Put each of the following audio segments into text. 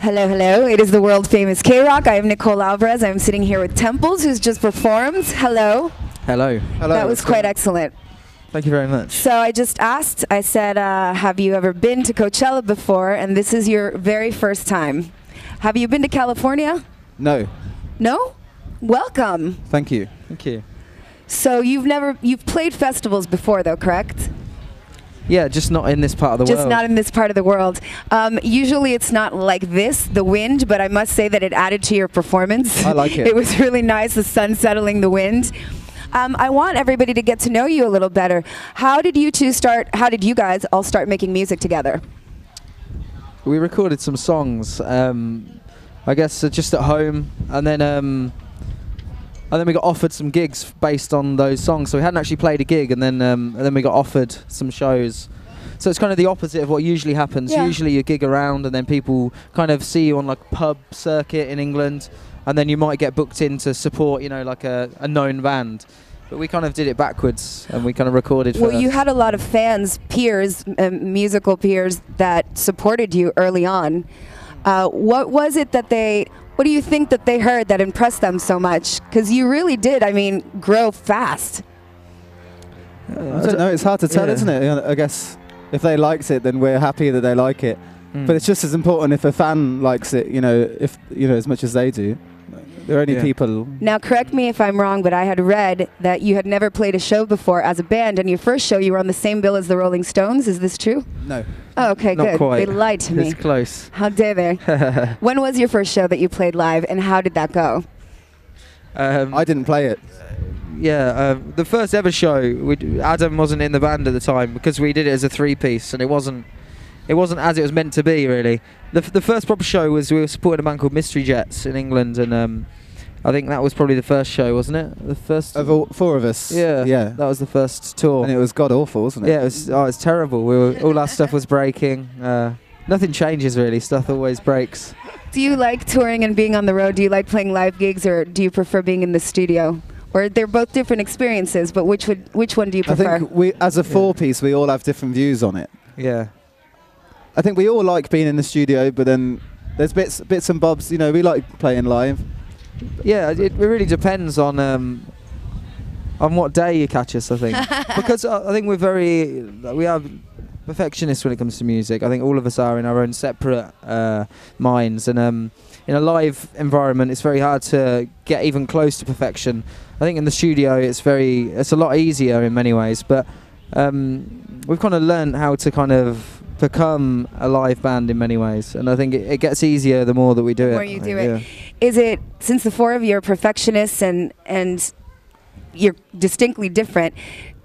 Hello, hello. It is the world famous KROQ. I am Nicole Alvarez. I'm sitting here with Temples, who's just performed. Hello. Hello. Hello. That was quite excellent. Thank you very much. So I just asked, I said, have you ever been to Coachella before? And this is your very first time. Have you been to California? No. No? Welcome. Thank you. Thank you. So you've played festivals before though, correct? Yeah, just not in this part of the world. Just not in this part of the world. Usually it's not like this, the wind, but I must say that it added to your performance. I like it. It was really nice, the sun settling, the wind. I want everybody to get to know you a little better. How did you guys all start making music together? We recorded some songs, I guess just at home, and then we got offered some gigs based on those songs. So we hadn't actually played a gig, and then we got offered some shows. So it's kind of the opposite of what usually happens. Yeah. Usually you gig around, and then people kind of see you on like pub circuit in England, and then you might get booked in to support, like a known band. But we kind of did it backwards, and we kind of recorded first. Well, you had a lot of fans, peers, musical peers that supported you early on. What do you think that they heard that impressed them so much? Because you really did, grow fast. I don't know, it's hard to tell, isn't it? I guess if they liked it, then we're happy that they like it. But it's just as important if a fan likes it, if as much as they do. There are only people. Now, correct me if I'm wrong, but I had read that you had never played a show before as a band, and your first show you were on the same bill as the Rolling Stones. Is this true? No. Oh, okay, Not good. quite. They lied to me. It's close. How dare they? When was your first show that you played live, and how did that go? I didn't play it. The first ever show, Adam wasn't in the band at the time because we did it as a three-piece, and it wasn't as it was meant to be, really. The first proper show was we were supporting a band called Mystery Jets in England, and I think that was probably the first show, wasn't it? The first of all four of us. Yeah, that was the first tour, and it was god awful, wasn't it? Yeah, it was terrible. All our stuff was breaking. Nothing changes really. Stuff always breaks. Do you like touring and being on the road? Do you like playing live gigs, or do you prefer being in the studio? Or they're both different experiences, but which one do you prefer? I think we, as a four-piece, we all have different views on it. Yeah. I think we all like being in the studio, but then there's bits and bobs. We like playing live. Yeah, it really depends on what day you catch us, I think. Because I think we are perfectionists when it comes to music. I think all of us are in our own separate minds, and in a live environment it's very hard to get even close to perfection. I think in the studio it's a lot easier in many ways, but we've kind of learned how to kind of become a live band in many ways, and I think it gets easier the more that we do it. The more you do it. Is it, since the four of you are perfectionists and you're distinctly different,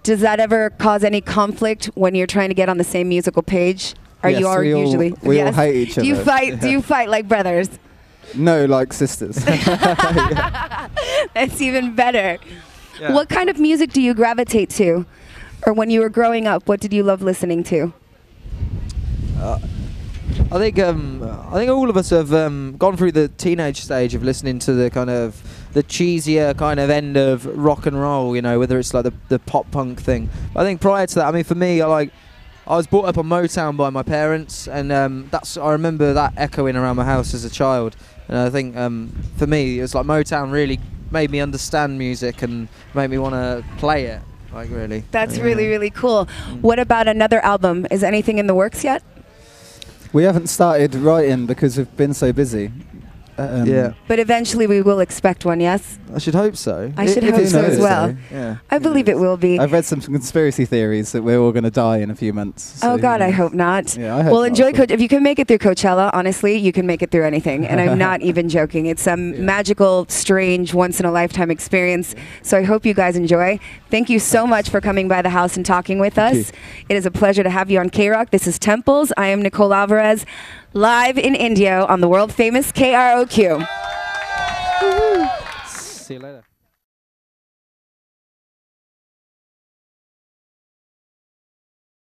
does that ever cause any conflict when you're trying to get on the same musical page? Yes, you are usually? We all hate each other. Do you fight like brothers? No, like sisters. That's even better. Yeah. What kind of music do you gravitate to? Or when you were growing up, what did you love listening to? I think all of us have gone through the teenage stage of listening to the kind of the cheesier kind of end of rock and roll, whether it's like the pop punk thing. But I think prior to that, for me, I was brought up on Motown by my parents, and I remember that echoing around my house as a child. And I think for me, it was like Motown really made me understand music and made me want to play it. Like really. That's really, really cool. What about another album? Is anything in the works yet? We haven't started writing because we've been so busy. But eventually we will expect one, yes? I should hope so. I should hope so as well. Yeah. I believe it will be. I've read some conspiracy theories that we're all going to die in a few months. So God, I hope not. Yeah, I hope well, not. enjoy If you can make it through Coachella, honestly, you can make it through anything. And I'm not even joking. It's a magical, strange, once-in-a-lifetime experience. So I hope you guys enjoy. Thank you so much for coming by the house and talking with us. It is a pleasure to have you on KROQ. This is Temples. I am Nicole Alvarez, live in India on the world-famous KROQ. See you later.